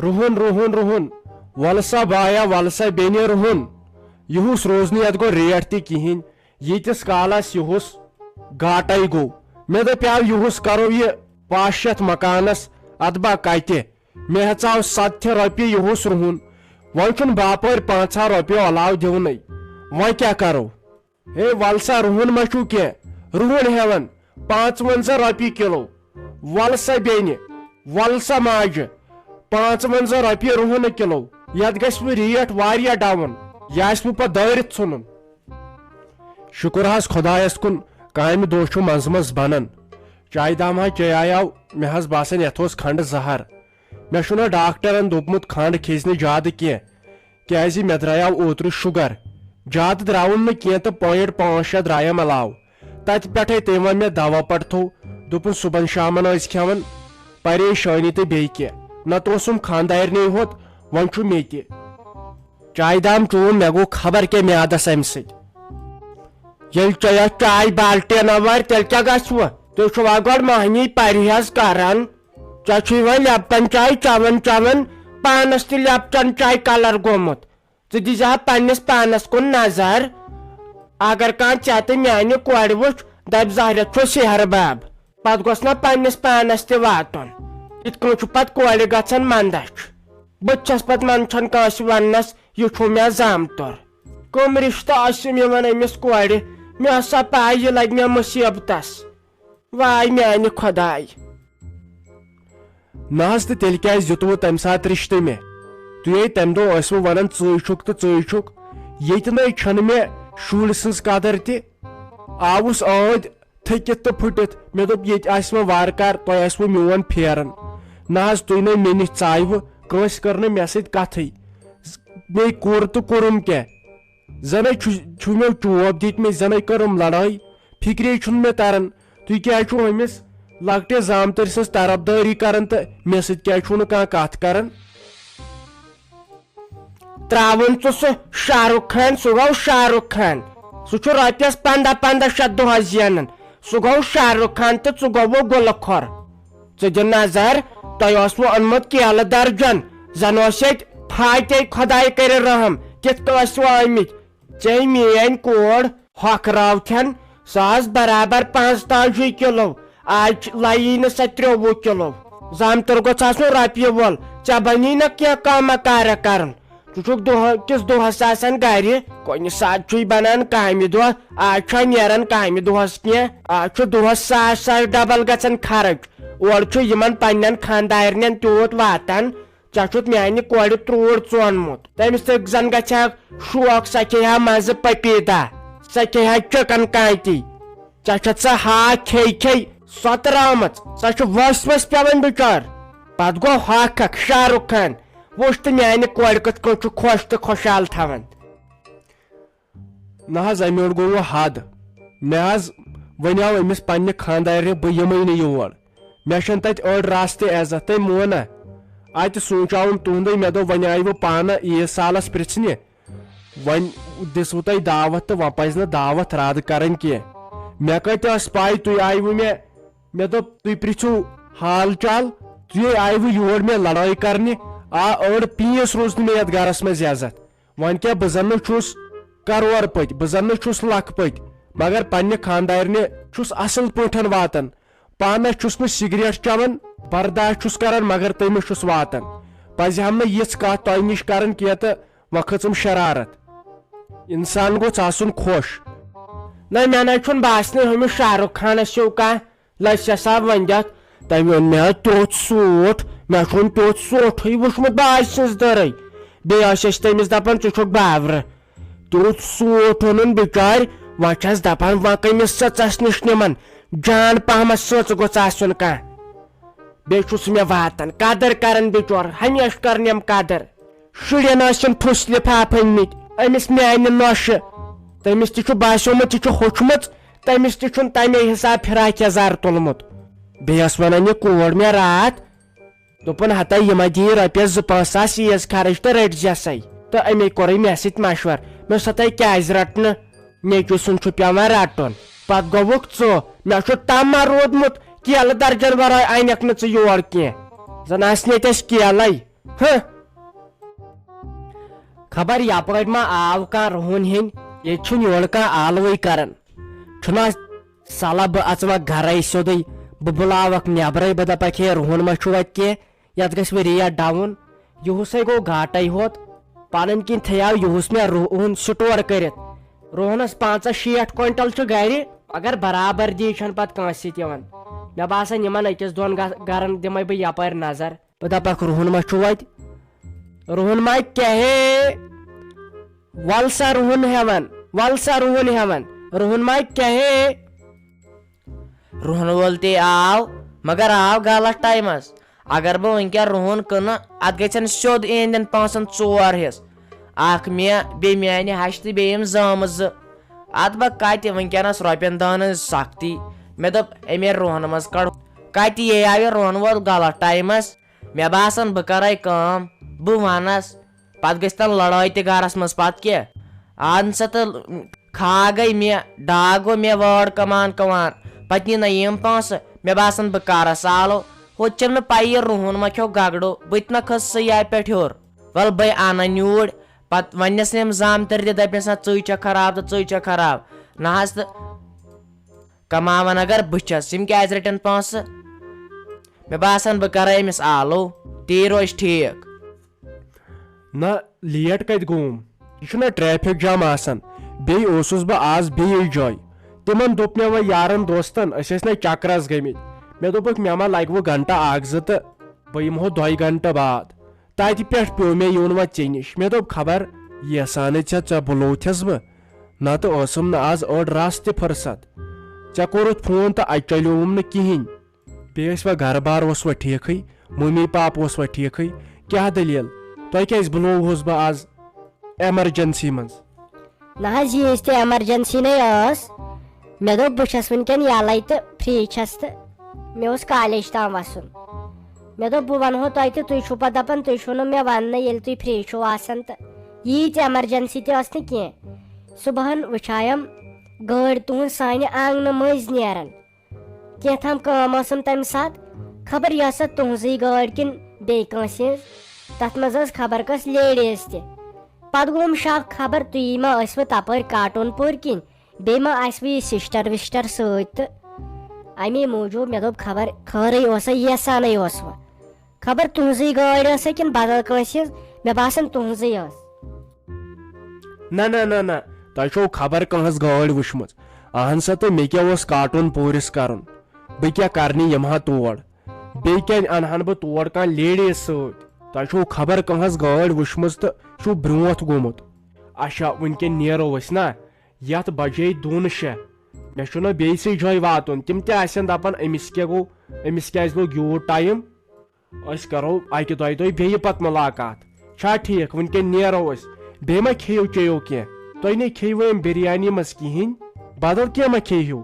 رُہُن رُہُن رُہُن ولسا بایا ولسا بیٚنہِ رُہُن یِہُس روز نہٕ یتھ گوٚو ریٹ تہِ کِہینۍ ییٖتِس کالس یِہُس گاٹے گوٚو مےٚ دپیاو یِہُس کرو یہِ 500 مکانس ادبا کتہِ مےٚ ہیژاو 70 رۄپیہِ یِہُس رُہُن وۄنۍ چھُنہٕ باپٲرۍ 5 رۄپیو علاوٕ دِونٕے وۄنۍ کیٛاہ کرو ہے ولسا رُہُن ما چھُو کینٛہہ رُہُن ہیوان 55 رۄپیہِ کِلو ولسا بیٚنہِ ولسا ماجہِ 55 رۄپیہِ رُہُن کِلو یتھ گژھِ وۄنۍ ریٹ واریاہ ڈاوُن یہِ آسہِ وۄنۍ پتہٕ دٲرِتھ ژھُنُن شُکر حظ خۄدایس کُن کامہِ دۄہ چھُ منٛزٕ منٛزٕ بنان چایہِ دام حظ چیایاو مےٚ حظ باسان یتھ اوس کھنڈٕ زہر مےٚ چھُنہ ڈاکٹرن دوٚپمُت کھنڈ کھیٚزِ نہٕ زیادٕ کینٛہہ کیازِ مےٚ درٛایاو اوترٕ شُگر زیادٕ درٛاوُن نہٕ کینٛہہ تہٕ 5.5 درٛایم علاوٕ تتہِ پٮ۪ٹھے تٔمۍ ووٚن مےٚ دوا پٹھو دوٚپُن صُبحن شامن ٲسۍ کھٮ۪وان پریشٲنی تہٕ بیٚیہِ کینٛہہ نتہٕ اوسُم خانٛدارنٕے ہوت وۄنۍ چھُ مےٚ تہِ چایہِ دام چون مےٚ گوٚو خبر کیٛاہ میادس امہِ سۭتۍ ییٚلہِ تۄہہِ اتھ چاے بالٹیٖن وارِ تیٚلہِ کیٛاہ گژھوٕ تُہۍ چھُوا گۄڈٕ مہنی پرہیز کران ژےٚ چھُے وۄنۍ لیپٹن چاے چٮ۪وان چٮ۪وان پانس تہِ لیپٹن چاے کلر گوٚمُت ژٕ دِزِ ہا پننس پانس کُن نظر اگر کانٛہہ ژےٚ تہٕ میانہِ کورِ وٕچھ دپہِ زہرت چھُ سیہر باب پتہٕ گوٚژھ نا پننس پانس تہِ واتُن یِتھ کٔنۍ چھُ پتہٕ کورِ گژھان منٛدچھ بہٕ چھس پتہٕ منٛدچھان کٲنٛسہِ وننس یہِ چھُ مےٚ زامتُر کٕم رشتہٕ ٲسِم یِوان أمِس کورِ مےٚ ٲس سا پاے یہِ لگہِ مےٚ مُصیبتس واے میانہِ خۄداے نہ حظ تہٕ تیٚلہِ کیٛازِ دِتوٕ تمہِ ساتہٕ رشتہٕ مےٚ تُہۍ تمہِ دۄہ ٲسوٕ ونان ژٕے چھُکھ تہٕ ژٕے چھُکھ ییٚتہِ نَے چھنہٕ مےٚ شُرۍ سٕنٛز قدر تہِ آوُس ٲدۍ تھٔکِتھ تہٕ پھٕٹِتھ مےٚ دوٚپ ییٚتہِ آسہِ وۄنۍ وارٕ کارٕ تۄہہِ آسوٕ میون پھیران نہ حظ تُہۍ نَے مےٚ نِش ژایوٕ کٲنٛسہِ کٔر نہٕ مےٚ سۭتۍ کتھٕے بیٚیہِ کوٚر تہٕ کوٚرُم کیٛاہ زَنے چھُ مےٚ چوب دِتمٕتۍ زَنے کٔرٕم لڑٲے فِکرے چھُنہٕ مےٚ تران تُہۍ کیٛازِ چھُو أمِس لۄکٹِس زامتٕرۍ سٕنٛز طرفدٲری کران تہٕ مےٚ سۭتۍ کیٛازِ چھُو نہٕ کانٛہہ کتھ کران تراوُن ژٕ سُہ شاہ رُخ خان سُہ گوٚو شاہ رُخ خان سُہ چھُ رۄپیس 1500 دۄہس زینان سُہ گوٚو شاہ رُخ خان تہٕ ژٕ گوٚوُ گُلہٕ کھۄر ژٕ دِ نظر تۄہہِ اوسوٕ اوٚنمُت کیلہٕ درجن زن اوس ییٚتہِ فاتے خۄداے کٔرِ رحم کِتھ کٔنۍ ٲسوٕ آمٕتۍ ژےٚ میٲنۍ کوٗر ہۄکھراو کھٮ۪ن سۄ ٲس برابر 45 کِلو آز لایی نہٕ سۄ 23 کِلو زامتُر گوٚژھ آسُن رۄپیہِ وول ژےٚ بنی نہ کینٛہہ کٲمہ کارا کرُن ژٕ چھُکھ دۄہکِس دۄہس آسان گرِ کُنہِ ساتہٕ چھُے بنان کامہِ دۄہ آز چھا نیران کامہِ دۄہس کینٛہہ آز چھُ دۄہس ساس ڈبل گژھان خرٕچ اورٕ چھُ یِمن پننٮ۪ن خانٛدارنٮ۪ن تیوٗت واتان ژےٚ چھُتھ میانہِ کورِ تروٗر ژونمُت تٔمِس تہِ زن گژھِ ہا شوق سۄ کھیٚیہِ ہا مزٕ پپیٖتا سۄ کھیٚیہِ ہا چِکن کانتی ژےٚ چھتھ سۄ ہاکھ کھیٚیہِ کھیٚیہِ سۄ ترٲمٕژ سۄ چھِ ؤسۍ ؤسۍ پیوان بِچار پتہٕ گوٚو ہۄکھ شاہ رُخ خان وٕچھ تہٕ میانہِ کورِ کِتھ کٔنۍ چھُ خۄش تہٕ خۄشحال تھاوان نہ حظ امہِ اوٚڑ گوٚو حد مےٚ حظ ونیاو أمِس پننہِ خانٛدارنہِ بہٕ یِمے نہٕ یور مےٚ چھنہٕ تتہِ أڑ راستہٕ عزت تٔمۍ مونہ اتہِ سوٗنٛچاوُم تُہنٛدُے مےٚ دوٚپ وۄنۍ آیوٕ پانہٕ عیٖد سالس پرژھنہِ وۄنۍ دِژوٕ تۄہہِ دعوت تہٕ وۄنۍ پزِ نہٕ دعوت رد کرٕنۍ کینٛہہ مےٚ کتہِ ٲس پاے تُہۍ آیوٕ مےٚ دوٚپ تُہۍ پرژھِو حال چال تُہۍ آیوٕ یور مےٚ لڑٲے کرنہِ أڑ پیٖس روٗز نہٕ مےٚ یتھ گرس منٛز عزت وۄنۍ کیٛاہ بہٕ زن نہٕ چھُس کرور پٔتۍ بہٕ زن نہٕ چھُس لکھ پٔتۍ مگر پننہِ خانٛدارنہِ چھُس اصل پٲٹھۍ واتان پانس چھُس نہٕ سگریٹ چٮ۪وان برداشت چھُس کران مگر تٔمِس چھُس واتان پزِ ہم نہٕ یِژھ کتھ تۄہہِ نِش کرٕنۍ کینٛہہ تہٕ وۄنۍ کھژٕم شرارت انسان گوٚژھ آسُن خۄش نہ مےٚ نَے چھُنہٕ باسنٕے ہُمِس شاہ رُخ خانس ہیوٗ کانٛہہ لسہِ سا ؤنِتھ تٔمۍ اوٚن مےٚ تیُتھ سوٗٹ مےٚ چھُنہٕ تیُتھ سوٹھٕے وٕچھمُت باج سٕنٛز دٔرٕے بیٚیہِ ٲسۍ أسۍ تٔمِس دپان ژٕ چھُکھ بابرٕ تیُتھ سوٹ اوٚنُن بِچارِ وۄنۍ چھس دپان وۄنۍ کٔمِس سٕژس نِش نِمن جان پہمتھ سٕژ گوٚژھ آسُن کانٛہہ بیٚیہِ چھُ سُہ مےٚ واتان قدر کران بِچور ہمیشہٕ کرنٮ۪م قدر شُرٮ۪ن ٲسِم ٹھُس لِفاف أنمٕتۍ أمِس میانہِ نۄشہِ تٔمِس تہِ چھُ باسیومُت یہِ چھُ ہوٚچھمٕژ تٔمِس تہِ چھُنہٕ تمے حساب فراق یزار تُلمُت بیٚیہِ ٲس ونان یہِ کوٗر مےٚ راتھ دوٚپُن ہتا یِمے دِیہِ رۄپیس 2-5 ساس عیٖز خرٕچ تہٕ رٔٹۍ زِ تہٕ امی کوٚرُے مےٚ سۭتۍ مشور مےٚ دوٚپُس ہتا کیٛازِ رٹنہٕ نیٚچوِ سُنٛد چھُ پیوان رٹُن پتہٕ گوٚوُکھ ژٕ مےٚ چھُ تما روٗدمُت کیلہٕ درجن ورٲے انکھ نہٕ ژٕ یور کینٛہہ زن آسہِ ییٚتہِ اسہِ کیلے خبر یپٲرۍ ما آو کانٛہہ رُہن ہیٚنۍ ییٚتہِ چھُنہٕ یورٕ کانٛہہ آلوٕے کران چھُنا صلح بہٕ اژوکھ گرے سیوٚدُے بہٕ بُلاوکھ نٮ۪برے بہٕ دپکھ ہے رُہن ما چھُ وتہِ کینٛہہ یتھ گژھِ وۄنۍ ریٹ ڈاوُن یِہُسے گوٚو گاٹے ہوت پنٕنۍ کِنۍ تھیاو یِہُس مےٚ رُہن سٹور کٔرِتھ رُہنس 50-60 کوینٹل چھُ گرِ مگر برابردی چھنہٕ پتہٕ کٲنٛسہِ سۭتۍ یِوان مےٚ باسان یِمن أکِس دۄن گرن دِمے بہٕ یپٲرۍ نظر بہٕ دپکھ رُہن ما چھُ وتہِ رُہن ما کیٛاہ ول سا رُہن ہیوان ول سا رُہن ہیوان رُہن ما کیٛاہ رُہن وول تہِ آو مگر آو غلط ٹایمس اگر بہٕ وٕنکٮ۪ن رُہن کٕنہٕ اتھ گژھن سیوٚد اِہنٛدٮ۪ن پونٛسن 4 حصہٕ اکھ مےٚ بیٚیہِ میانہِ ہشہِ تہٕ بیٚیہِ یِم زامہٕ 2 اتھ بہٕ کتہِ وٕنکیٚنس رۄپین 10 ہٕنٛز سختی مےٚ دوٚپ امے رُہنہٕ منٛز کڑ کتہِ یہِ آو یہِ رُہن وول غلط ٹایمس مےٚ باسان بہٕ کرے کٲم بہٕ ونس پتہٕ گژھِ تن لڑٲے تہِ گرس منٛز پتہٕ کیٛاہ اہن سا تہٕ کھا گٔے مےٚ ڈاک گوٚو مےٚ وٲر کمان پتہٕ نی نہٕ یِم پونٛسہٕ مےٚ باسان بہٕ کرٕ سالو ہُتہِ چھنہٕ مےٚ پیی رُہن ما کھیوٚو گگڑو بہٕ تہِ نہ کھٔسسٕے یارِ پٮ۪ٹھ ہیوٚر ول بے انن یوٗرۍ پتہٕ وننس یِم زامتٕرۍ تہِ دپنس نہ ژٕے چھکھ خراب تہٕ ژٕے چھکھ خراب نہ حظ تہٕ کماون اگر بہٕ چھس یِم کیٛازِ رٹن پونٛسہٕ مےٚ باسان بہٕ کرے أمِس آلو تی روزِ ٹھیٖک نہ لیٹ کتہِ گوٚوُم یہِ چھُنہ ٹریفک جام آسان بیٚیہِ اوسُس بہٕ آز بیٚیِس جایہِ تِمن دوٚپ مےٚ وۄنۍ یارن دوستن أسۍ ٲسۍ نہ چکرس گٔمٕتۍ مےٚ دوٚپُکھ مےٚ ما لگہِ وۄنۍ گنٹہٕ 1-2 تہٕ بہٕ یِمہو 2 گنٹہٕ بعد تتہِ پٮ۪ٹھ پیٚو مےٚ یُن وۄنۍ ژےٚ نِش مےٚ دوٚپ خبر یژھانے ژےٚ بُلوتھس بہٕ نتہٕ ٲسٕم نہٕ آز أڑ رژھ تہِ فرست ژےٚ کوٚرُتھ فون تہٕ اتہِ چلیووُم نہٕ کہیٖنۍ بیٚیہِ ٲسۍ وۄنۍ گرٕ بار اوس وۄنۍ ٹھیٖکھٕے ممی پاپہٕ اوس وۄنۍ ٹھیٖکھٕے کیٛاہ دٔلیٖل تۄہہِ کیٛازِ بُلووُہس بہٕ آز ایمرجنسی منٛز نہ حظ ییٖژ تہِ ایمرجنسی نے ٲس مےٚ دوٚپ بہٕ چھس وٕنکیٚن یلے تہٕ فری چھس تہٕ مےٚ اوس کالیج تام وسُن مےٚ دوٚپ بہٕ ونہو تۄہہِ تہِ تُہۍ چھِو پتہٕ دپان تُہۍ چھِو نہٕ مےٚ وننٕے ییٚلہِ تُہۍ فری چھِو آسان تہٕ ییٖژ ایمرجنسی تہِ ٲس نہٕ کینٛہہ صبحن وٕچھایم گٲڑۍ تُہنٛز سانہِ آنگنہٕ مٔنٛزۍ نیران کینٛژھام کٲم ٲسٕم تمہِ ساتہٕ خبر یہِ ٲسا تُہنٛزٕے گٲڑۍ کِنہٕ بیٚیہِ کٲنٛسہِ ہٕنٛز تتھ منٛز ٲس خبر کۄس لیڈیٖز تہِ پتہٕ گوٚوُم شک خبر تُہی ما ٲسوٕ تپٲرۍ کاٹون پوٗرۍ کِنۍ بیٚیہِ ما آسوٕ یہِ سِسٹر وِسٹر سۭتۍ تہٕ امی موٗجوٗب مےٚ دوٚپ خبر خٲرٕے اوسا یژھانٕے اوسوٕ خبر تُہنٛزٕے گٲڑۍ ٲسا کِنہٕ بدل کٲنٛسہِ ہٕنٛز مےٚ باسان تُہنٛزٕے ٲس نہ نہ نہ نہ تۄہہِ چھو خبر کٲنٛہہ گٲڑۍ وٕچھمٕژ اہن سا تہٕ مےٚ کیٛاہ اوس کاٹون پوٗرِس کرُن بہٕ کیٛاہ کرنہِ یِمہٕ ہا تور بیٚیہِ کیٛازِ انہن بہٕ تور کانٛہہ لیڈیٖز سۭتۍ تۄہہِ چھو خبر کٲنٛہہ گٲڑۍ وٕچھمٕژ تہٕ چھُو برونٛٹھ گوٚمُت اچھا وٕنکیٚن نیرو أسۍ نا یتھ بجے 2:06 مےٚ چھُنہ بیٚیِسٕے جایہِ واتُن تِم تہِ آسن دپان أمِس کیٛاہ گوٚو أمِس کیٛازِ لوٚگ یوٗت ٹایم أسۍ کرو 1-2 دۄہہِ بیٚیہِ پتہٕ مُلاقات چھا ٹھیٖک وٕنکیٚن نیرو أسۍ بیٚیہِ ما کھیٚیِو چیٚیِو کینٛہہ تُہۍ نے کھیٚیِوٕ أمۍ بِریانی منٛز کِہینۍ بدل کینٛہہ ما کھیٚیِو